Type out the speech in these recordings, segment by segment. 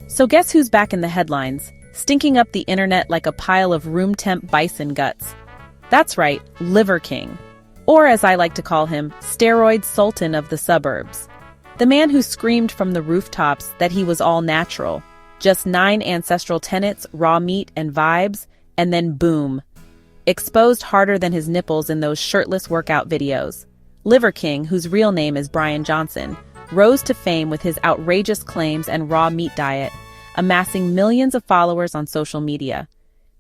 So guess who's back in the headlines, stinking up the internet like a pile of room-temp bison guts? That's right, Liver King. Or as I like to call him, Steroid Sultan of the suburbs. The man who screamed from the rooftops that he was all natural. Just 9 ancestral tenets, raw meat, and vibes, and then boom. Exposed harder than his nipples in those shirtless workout videos. Liver King, whose real name is Brian Johnson, rose to fame with his outrageous claims and raw meat diet, amassing millions of followers on social media.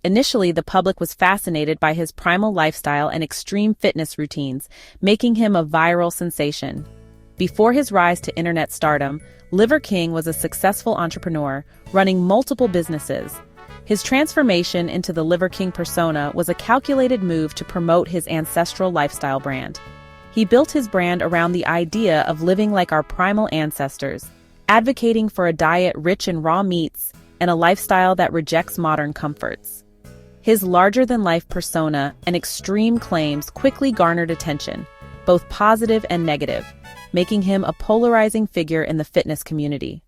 Initially, the public was fascinated by his primal lifestyle and extreme fitness routines, making him a viral sensation. Before his rise to internet stardom, Liver King was a successful entrepreneur, running multiple businesses. His transformation into the Liver King persona was a calculated move to promote his ancestral lifestyle brand. He built his brand around the idea of living like our primal ancestors, advocating for a diet rich in raw meats and a lifestyle that rejects modern comforts. His larger-than-life persona and extreme claims quickly garnered attention, both positive and negative, making him a polarizing figure in the fitness community.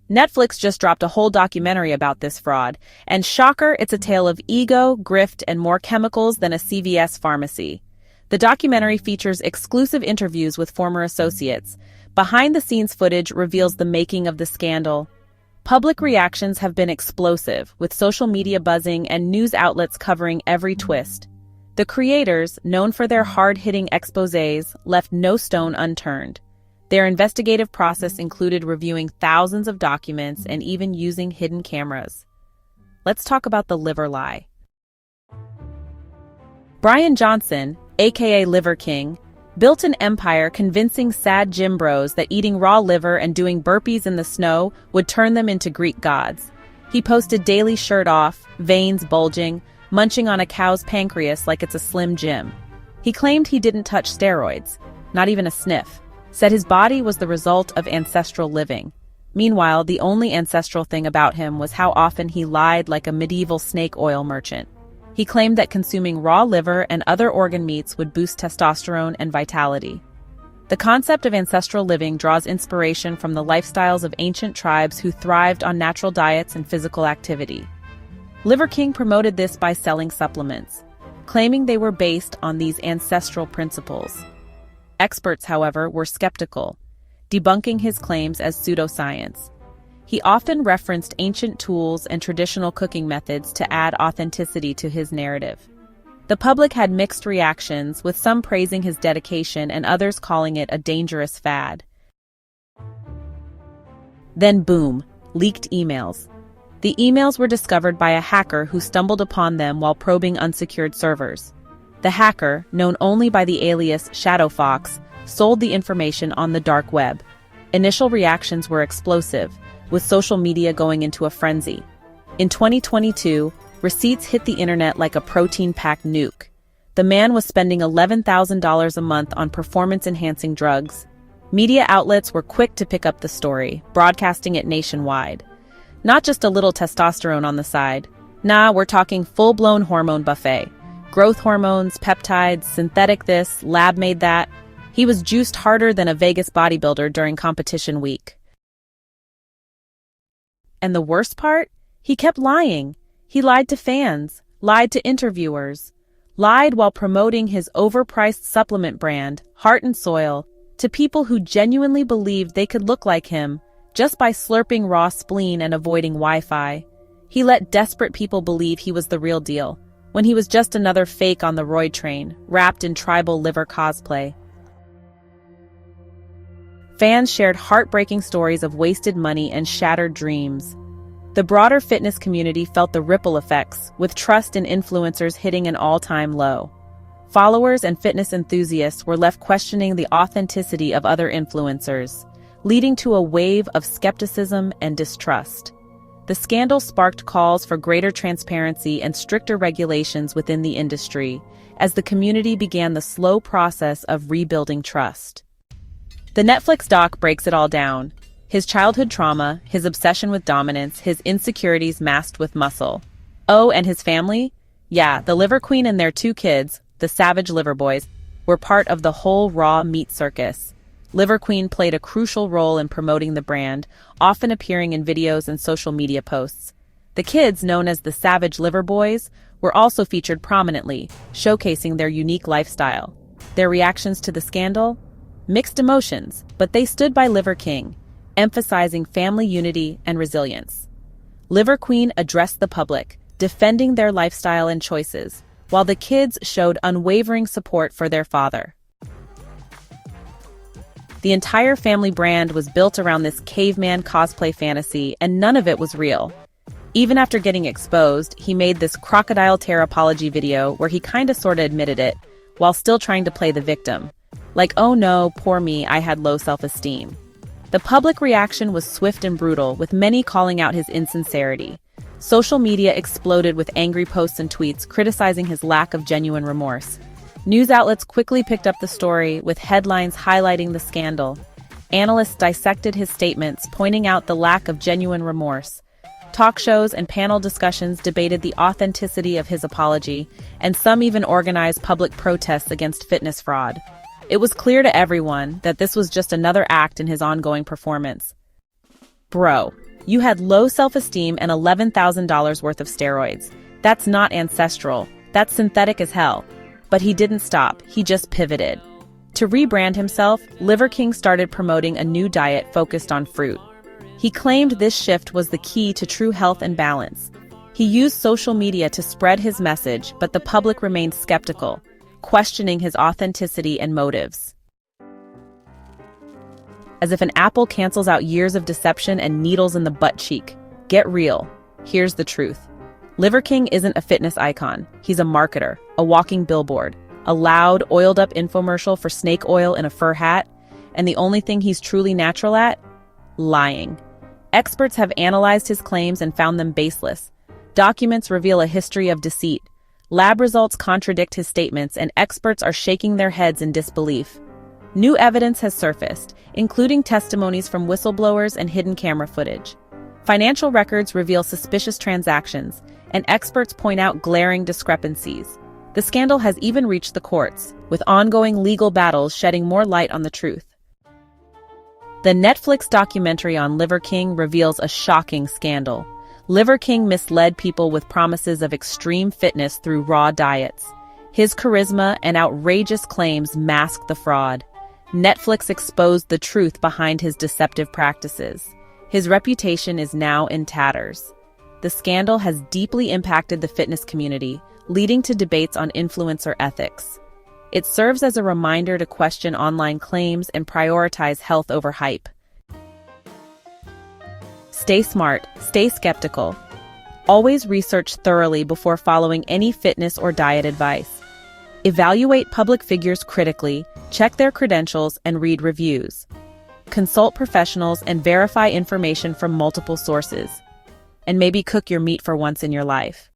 Netflix just dropped a whole documentary about this fraud, and shocker, it's a tale of ego, grift, and more chemicals than a CVS pharmacy. The documentary features exclusive interviews with former associates. Behind-the-scenes footage reveals the making of the scandal. Public reactions have been explosive, with social media buzzing and news outlets covering every twist. The creators, known for their hard-hitting exposés, left no stone unturned. Their investigative process included reviewing thousands of documents and even using hidden cameras. Let's talk about the liver lie. Brian Johnson, aka Liver King, built an empire convincing sad gym bros that eating raw liver and doing burpees in the snow would turn them into Greek gods. He posted daily shirt off, veins bulging, munching on a cow's pancreas like it's a Slim Jim. He claimed he didn't touch steroids, not even a sniff, said his body was the result of ancestral living. Meanwhile, the only ancestral thing about him was how often he lied like a medieval snake oil merchant. He claimed that consuming raw liver and other organ meats would boost testosterone and vitality. The concept of ancestral living draws inspiration from the lifestyles of ancient tribes who thrived on natural diets and physical activity. Liver King promoted this by selling supplements, claiming they were based on these ancestral principles. Experts, however, were skeptical, debunking his claims as pseudoscience. He often referenced ancient tools and traditional cooking methods to add authenticity to his narrative. The public had mixed reactions, with some praising his dedication and others calling it a dangerous fad. Then boom, leaked emails. The emails were discovered by a hacker who stumbled upon them while probing unsecured servers. The hacker, known only by the alias Shadow Fox, sold the information on the dark web. Initial reactions were explosive, with social media going into a frenzy. In 2022, receipts hit the internet like a protein-packed nuke. The man was spending $11,000 a month on performance-enhancing drugs. Media outlets were quick to pick up the story, broadcasting it nationwide. Not just a little testosterone on the side. Nah, we're talking full-blown hormone buffet. Growth hormones, peptides, synthetic this, lab-made that. He was juiced harder than a Vegas bodybuilder during competition week. And the worst part? He kept lying. He lied to fans, lied to interviewers, lied while promoting his overpriced supplement brand, Heart and Soil, to people who genuinely believed they could look like him just by slurping raw spleen and avoiding Wi-Fi. He let desperate people believe he was the real deal, when he was just another fake on the roid train, wrapped in tribal liver cosplay. Fans shared heartbreaking stories of wasted money and shattered dreams. The broader fitness community felt the ripple effects, with trust in influencers hitting an all-time low. Followers and fitness enthusiasts were left questioning the authenticity of other influencers, leading to a wave of skepticism and distrust. The scandal sparked calls for greater transparency and stricter regulations within the industry, as the community began the slow process of rebuilding trust. The Netflix doc breaks it all down. His childhood trauma, his obsession with dominance, his insecurities masked with muscle. Oh, and his family? Yeah, the Liver Queen and their 2 kids, the Savage Liver Boys, were part of the whole raw meat circus. Liver Queen played a crucial role in promoting the brand, often appearing in videos and social media posts. The kids, known as the Savage Liver Boys, were also featured prominently, showcasing their unique lifestyle. Their reactions to the scandal? Mixed emotions, but they stood by Liver King, emphasizing family unity and resilience. Liver Queen addressed the public, defending their lifestyle and choices, while the kids showed unwavering support for their father. The entire family brand was built around this caveman cosplay fantasy, and none of it was real. Even after getting exposed, he made this crocodile tear apology video where he kinda sorta admitted it, while still trying to play the victim. Like, oh no, poor me, I had low self-esteem. The public reaction was swift and brutal, with many calling out his insincerity. Social media exploded with angry posts and tweets criticizing his lack of genuine remorse. News outlets quickly picked up the story, with headlines highlighting the scandal. Analysts dissected his statements, pointing out the lack of genuine remorse. Talk shows and panel discussions debated the authenticity of his apology, and some even organized public protests against fitness fraud. It was clear to everyone that this was just another act in his ongoing performance. Bro, you had low self-esteem and $11,000 worth of steroids. That's not ancestral. That's synthetic as hell. But he didn't stop, he just pivoted. To rebrand himself, Liver King started promoting a new diet focused on fruit. He claimed this shift was the key to true health and balance. He used social media to spread his message, but the public remained skeptical, questioning his authenticity and motives. As if an apple cancels out years of deception and needles in the butt cheek. Get real. Here's the truth. Liver King isn't a fitness icon. He's a marketer, a walking billboard, a loud, oiled-up infomercial for snake oil in a fur hat, and the only thing he's truly natural at? Lying. Experts have analyzed his claims and found them baseless. Documents reveal a history of deceit. Lab results contradict his statements, and experts are shaking their heads in disbelief. New evidence has surfaced, including testimonies from whistleblowers and hidden camera footage. Financial records reveal suspicious transactions, and experts point out glaring discrepancies. The scandal has even reached the courts, with ongoing legal battles shedding more light on the truth. The Netflix documentary on Liver King reveals a shocking scandal. Liver King misled people with promises of extreme fitness through raw diets. His charisma and outrageous claims masked the fraud. Netflix exposed the truth behind his deceptive practices. His reputation is now in tatters. The scandal has deeply impacted the fitness community, leading to debates on influencer ethics. It serves as a reminder to question online claims and prioritize health over hype. Stay smart, stay skeptical. Always research thoroughly before following any fitness or diet advice. Evaluate public figures critically, check their credentials, and read reviews. Consult professionals and verify information from multiple sources. And maybe cook your meat for once in your life.